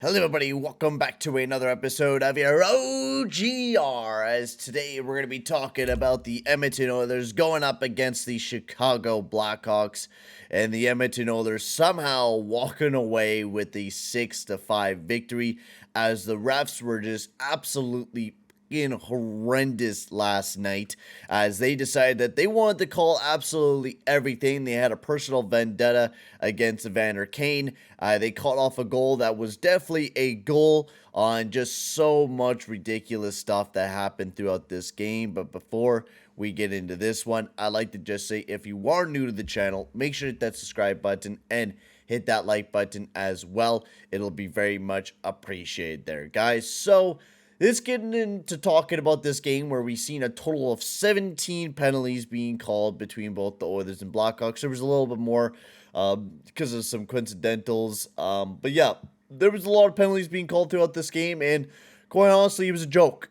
Hello everybody, welcome back to another episode of your OGR, as today we're going to be talking about the Edmonton Oilers going up against the Chicago Blackhawks, and the Edmonton Oilers somehow walking away with the 6-5 victory, as the refs were just absolutely horrendous last night, as they decided that they wanted to call absolutely everything. They had a personal vendetta against Evander Kane. They caught off a goal that was definitely a goal on just so much ridiculous stuff that happened throughout this game. But before we get into this one, I'd like to just say, if you are new to the channel, make sure to hit that subscribe button and hit that like button as well. It'll be very much appreciated there, guys. So let's get into talking about this game, where we've seen a total of 17 penalties being called between both the Oilers and Blackhawks. There was a little bit more because of some coincidentals. But yeah, there was a lot of penalties being called throughout this game, and quite honestly, it was a joke.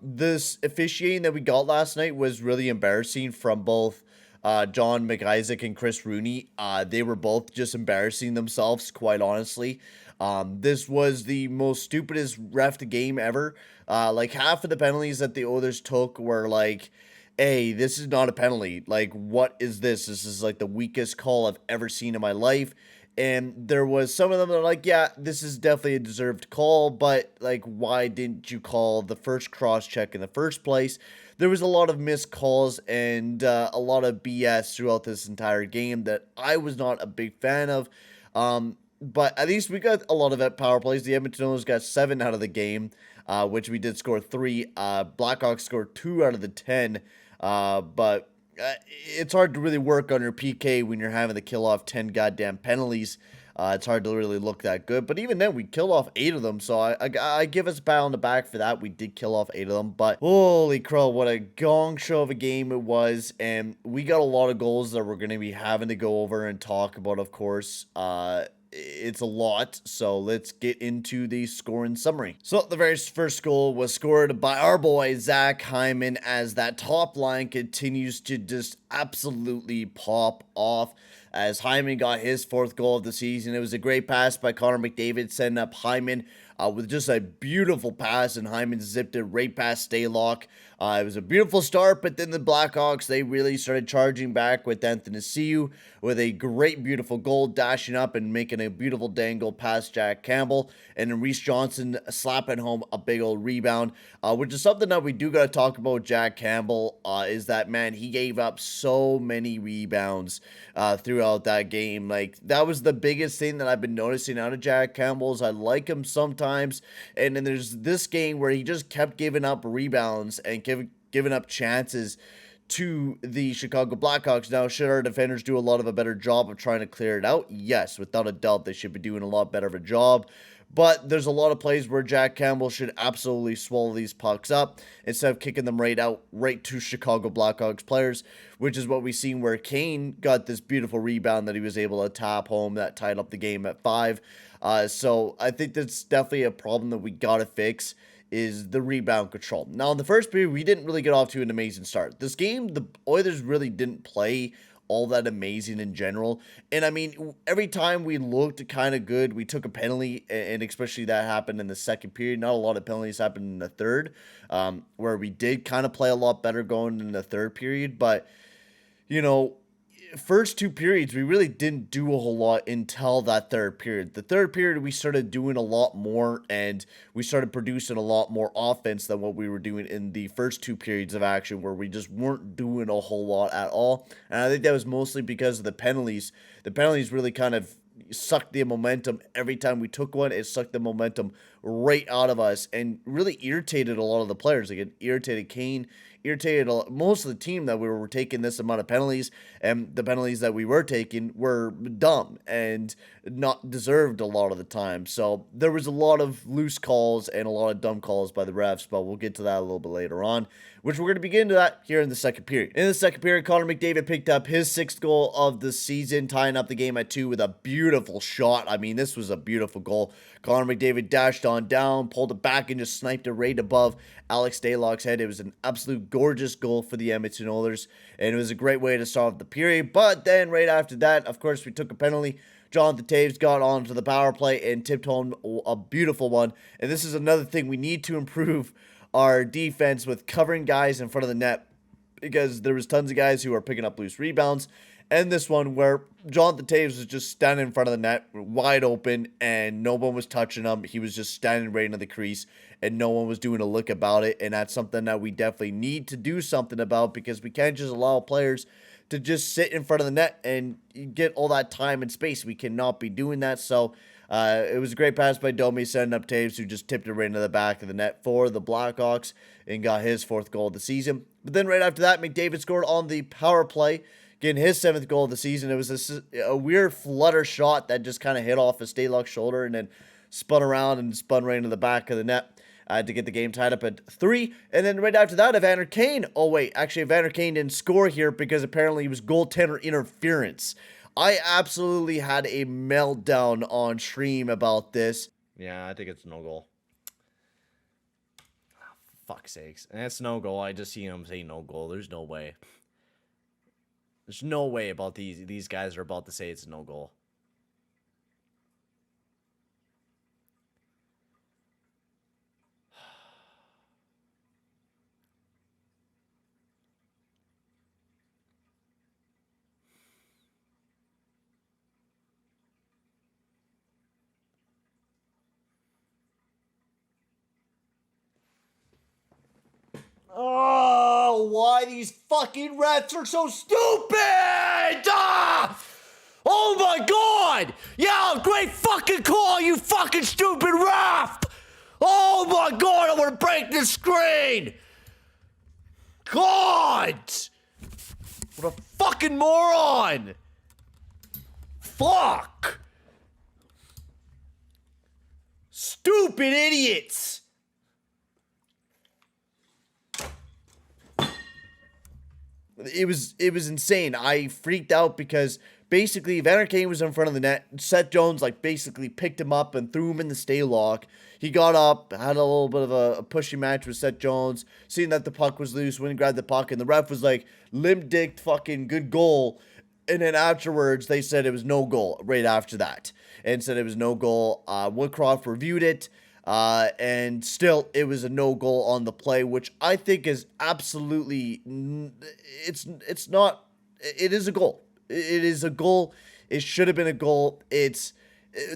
This officiating that we got last night was really embarrassing from both John McIsaac and Chris Rooney. They were both just embarrassing themselves, quite honestly. This was the most stupidest ref game ever. Like, half of the penalties that the Oilers took were like, hey, this is not a penalty. Like, what is this? This is like the weakest call I've ever seen in my life. And there was some of them that are like, yeah, this is definitely a deserved call, but like, why didn't you call the first cross check in the first place? There was a lot of missed calls and a lot of BS throughout this entire game that I was not a big fan of. But at least we got a lot of power plays. The Edmonton Oilers got 7 out of the game, which we did score 3. Blackhawks scored 2 out of the 10. But it's hard to really work on your PK when you're having to kill off 10 goddamn penalties. It's hard to really look that good. But even then, we killed off 8 of them. So I give us a pat on the back for that. We did kill off 8 of them. But holy crow, what a gong show of a game it was. And we got a lot of goals that we're going to be having to go over and talk about, of course. It's a lot, so let's get into the scoring summary. So the very first goal was scored by our boy Zach Hyman, as that top line continues to just absolutely pop off, as Hyman got his 4th goal of the season. It was a great pass by Connor McDavid, setting up Hyman with just a beautiful pass, and Hyman zipped it right past Staylock. It was a beautiful start, but then the Blackhawks, they really started charging back with Anthony Siu with a great, beautiful goal, dashing up and making a beautiful dangle past Jack Campbell, and then Reese Johnson slapping home a big old rebound, which is something that we do got to talk about. Jack Campbell is that, man, he gave up so many rebounds throughout that game. Like, that was the biggest thing that I've been noticing out of Jack Campbell. Is I like him sometimes, and then there's this game where he just kept giving up rebounds and giving up chances to the Chicago Blackhawks. Now, should our defenders do a better job of trying to clear it out? Yes, without a doubt, they should be doing a lot better of a job. But there's a lot of plays where Jack Campbell should absolutely swallow these pucks up instead of kicking them right out, right to Chicago Blackhawks players, which is what we've seen, where Kane got this beautiful rebound that he was able to tap home that tied up the game at 5. So I think that's definitely a problem that we got to fix, is the rebound control. Now, in the first period, we didn't really get off to an amazing start. This game, the Oilers really didn't play all that amazing in general. And I mean, every time we looked kind of good, we took a penalty, and especially that happened in the second period. Not a lot of penalties happened in the third, where we did kind of play a lot better going in the third period. But, you know, first 2 periods, we really didn't do a whole lot until that third period. The third period, we started doing a lot more, and we started producing a lot more offense than what we were doing in the first 2 periods of action, where we just weren't doing a whole lot at all. And I think that was mostly because of the penalties. The penalties really kind of sucked the momentum. Every time we took one, it sucked the momentum right out of us and really irritated a lot of the players. Like, it irritated Kane, irritated most of the team that we were taking this amount of penalties, and the penalties that we were taking were dumb and not deserved a lot of the time. So there was a lot of loose calls and a lot of dumb calls by the refs, but we'll get to that a little bit later on, which we're going to begin to that here in the second period. In the second period, Connor McDavid picked up his 6th goal of the season, tying up the game at 2 with a beautiful shot. I mean, this was a beautiful goal. Connor McDavid dashed on down, pulled it back, and just sniped it right above Alex Stalock's head. It was an absolute gorgeous goal for the Edmonton Oilers, and it was a great way to start off the period. But then right after that, of course, we took a penalty Jonathan Toews got onto the power play and tipped home a beautiful one. And this is another thing we need to improve our defense with covering guys in front of the net, because there was tons of guys who are picking up loose rebounds. And this one where Jonathan Toews was just standing in front of the net, wide open, and no one was touching him. He was just standing right in the crease, and no one was doing a lick about it. And that's something that we definitely need to do something about, because we can't just allow players to just sit in front of the net and get all that time and space. We cannot be doing that. So it was a great pass by Domi, setting up Toews, who just tipped it right into the back of the net for the Blackhawks and got his 4th goal of the season. But then right after that, McDavid scored on the power play, getting his 7th goal of the season. It was a weird flutter shot that just kind of hit off his Stalock's shoulder and then spun around and spun right into the back of the net to get the game tied up at 3. And then right after that, Evander Kane. Oh, wait. Actually, Evander Kane didn't score here because apparently it was goaltender interference. I absolutely had a meltdown on stream about this. Yeah, I think it's no goal. Oh, fuck's sakes. And it's no goal. I just seen him say no goal. There's no way. There's no way about these guys are about to say it's no goal. Oh, why these fucking refs are so stupid! Ah! Oh my god! Yeah, great fucking call, you fucking stupid ref! Oh my god, I want to break the screen! God! What a fucking moron! Fuck! Stupid idiots! It was insane. I freaked out because basically Evander Kane was in front of the net. Seth Jones basically picked him up and threw him in the Stalock. He got up, had a little bit of a pushy match with Seth Jones, seeing that the puck was loose, went and grabbed the puck, and the ref was like, limp-dicked, fucking good goal. And then afterwards, they said it was no goal right after that. And said it was no goal. Woodcroft reviewed it. And still, it was a no goal on the play, which I think is absolutely, it's not, it is a goal. It is a goal. It should have been a goal. It's,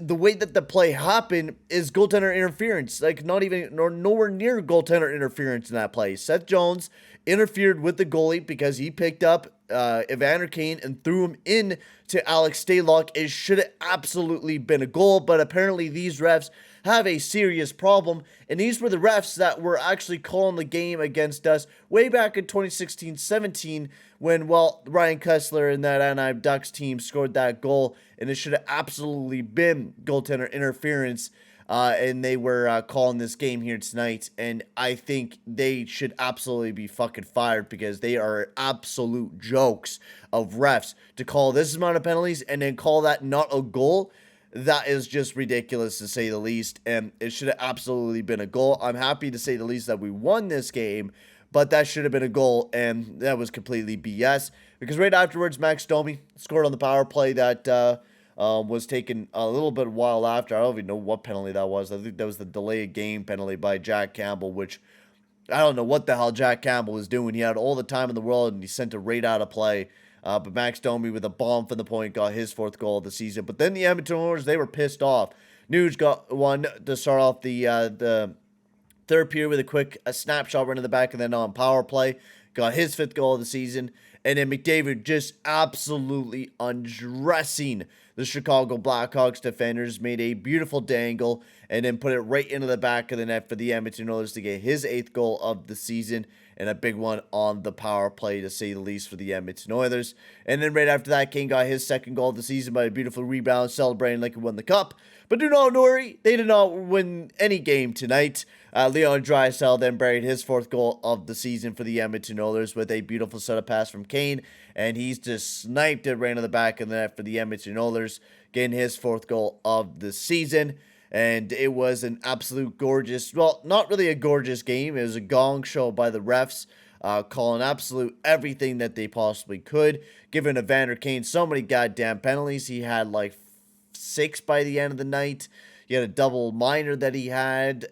the way that the play happened is goaltender interference. Not even, or nowhere near goaltender interference in that play. Seth Jones interfered with the goalie because he picked up Evander Kane and threw him in to Alex Stalock. It should have absolutely been a goal, but apparently these refs have a serious problem, and these were the refs that were actually calling the game against us way back in 2016-17 when, well, Ryan Kessler and that Anaheim Ducks team scored that goal, and it should have absolutely been goaltender interference, and they were calling this game here tonight, and I think they should absolutely be fucking fired because they are absolute jokes of refs to call this amount of penalties and then call that not a goal. That is just ridiculous, to say the least, and it should have absolutely been a goal. I'm happy, to say the least, that we won this game, but that should have been a goal, and that was completely BS, because right afterwards, Max Domi scored on the power play that was taken a little bit while after. I don't even know what penalty that was. I think that was the delay of game penalty by Jack Campbell, which I don't know what the hell Jack Campbell was doing. He had all the time in the world, and he sent it right out of play. But Max Domi with a bomb from the point got his 4th goal of the season. But then the Edmonton Oilers, they were pissed off. Nuge got one to start off the third period with a quick snapshot run in the back and then on power play. Got his 5th goal of the season. And then McDavid just absolutely undressing the Chicago Blackhawks defenders. Made a beautiful dangle and then put it right into the back of the net for the Edmonton Oilers to get his 8th goal of the season. And a big one on the power play, to say the least, for the Edmonton Oilers. And then right after that, Kane got his 2nd goal of the season by a beautiful rebound, celebrating like he won the cup. But do not worry, they did not win any game tonight. Leon Draisaitl then buried his 4th goal of the season for the Edmonton Oilers with a beautiful setup pass from Kane. And he's just sniped it right in the back of the net for the Edmonton Oilers, getting his 4th goal of the season. And it was an absolute gorgeous, well, not really a gorgeous game. It was a gong show by the refs, calling absolute everything that they possibly could, giving Evander Kane so many goddamn penalties. He had 6 by the end of the night. He had a double minor that he had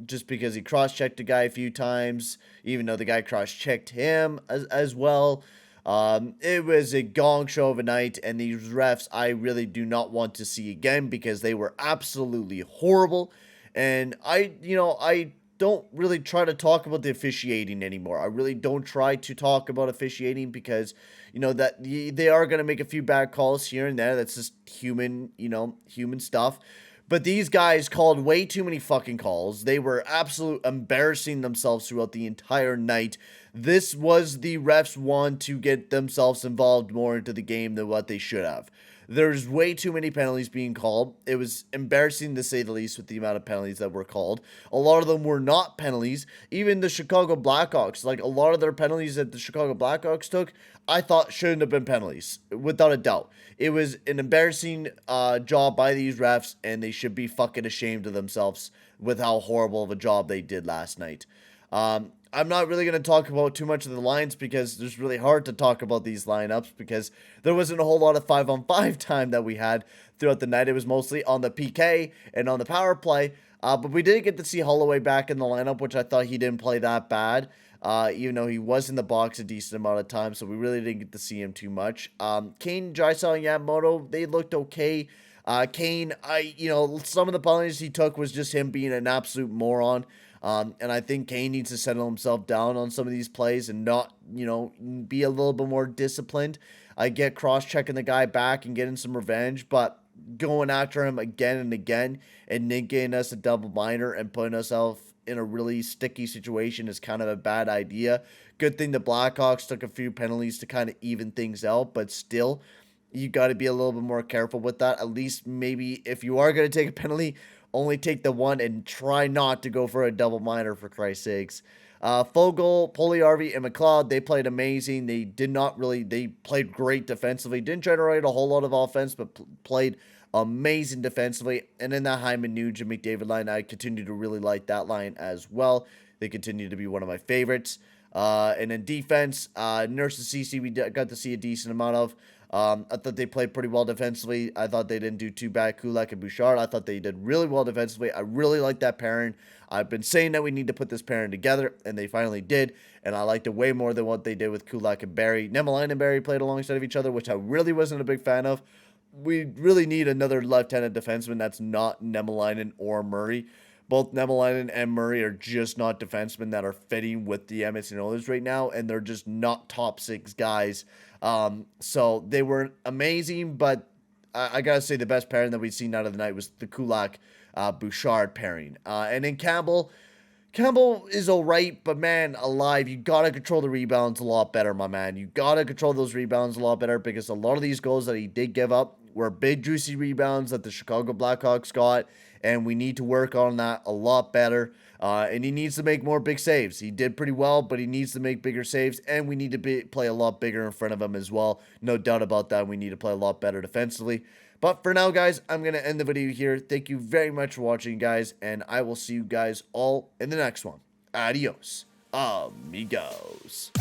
just because he cross-checked a guy a few times, even though the guy cross-checked him as well. It was a gong show of a night, and these refs I really do not want to see again because they were absolutely horrible. And I don't really try to talk about the officiating anymore. I really don't try to talk about officiating because, that they are going to make a few bad calls here and there. That's just human stuff. But these guys called way too many fucking calls. They were absolute embarrassing themselves throughout the entire night. This was the refs want to get themselves involved more into the game than what they should have. There's way too many penalties being called. It was embarrassing to say the least with the amount of penalties that were called. A lot of them were not penalties. Even the Chicago Blackhawks, like a lot of their penalties that the Chicago Blackhawks took, I thought shouldn't have been penalties, without a doubt. It was an embarrassing job by these refs, and they should be fucking ashamed of themselves with how horrible of a job they did last night. I'm not really going to talk about too much of the lines because it's really hard to talk about these lineups because there wasn't a whole lot of 5-on-5 time that we had throughout the night. It was mostly on the PK and on the power play. But we did get to see Holloway back in the lineup, which I thought he didn't play that bad. Even though he was in the box a decent amount of time, so we really didn't get to see him too much. Kane, Draisaitl, and Yamamoto, they looked okay. Kane, some of the penalties he took was just him being an absolute moron. And I think Kane needs to settle himself down on some of these plays and not, be a little bit more disciplined. I get cross-checking the guy back and getting some revenge, but going after him again and again and getting us a double minor and putting ourselves in a really sticky situation is kind of a bad idea. Good thing the Blackhawks took a few penalties to kind of even things out, but still, you got to be a little bit more careful with that. At least maybe if you are going to take a penalty, only take the one and try not to go for a double minor, for Christ's sakes. Fogle, Puljujärvi, and McLeod, they played amazing. They played great defensively. Didn't generate a whole lot of offense, but played amazing defensively. And in that Hyman Nugent McDavid line, I continue to really like that line as well. They continue to be one of my favorites. And in defense, Nurse and CC, we got to see a decent amount of. I thought they played pretty well defensively. I thought they didn't do too bad. Kulak and Bouchard, I thought they did really well defensively. I really like that pairing. I've been saying that we need to put this pairing together, and they finally did. And I liked it way more than what they did with Kulak and Barrie. Nemaline and Barrie played alongside of each other, which I really wasn't a big fan of. We really need another left-handed defenseman that's not Nemaline or Murray. Both Nemaline and Murray are just not defensemen that are fitting with the Edmonton Oilers right now, and they're just not top 6 guys. So they were amazing, but I gotta say the best pairing that we've seen out of the night was the Kulak Bouchard pairing. And then Campbell is alright, but man, alive, you gotta control the rebounds a lot better, my man. You gotta control those rebounds a lot better because a lot of these goals that he did give up were big, juicy rebounds that the Chicago Blackhawks got, and we need to work on that a lot better. And he needs to make more big saves. He did pretty well, but he needs to make bigger saves, and we need to play a lot bigger in front of him as well. No doubt about that. We need to play a lot better defensively. But for now, guys, I'm going to end the video here. Thank you very much for watching, guys, and I will see you guys all in the next one. Adios, amigos.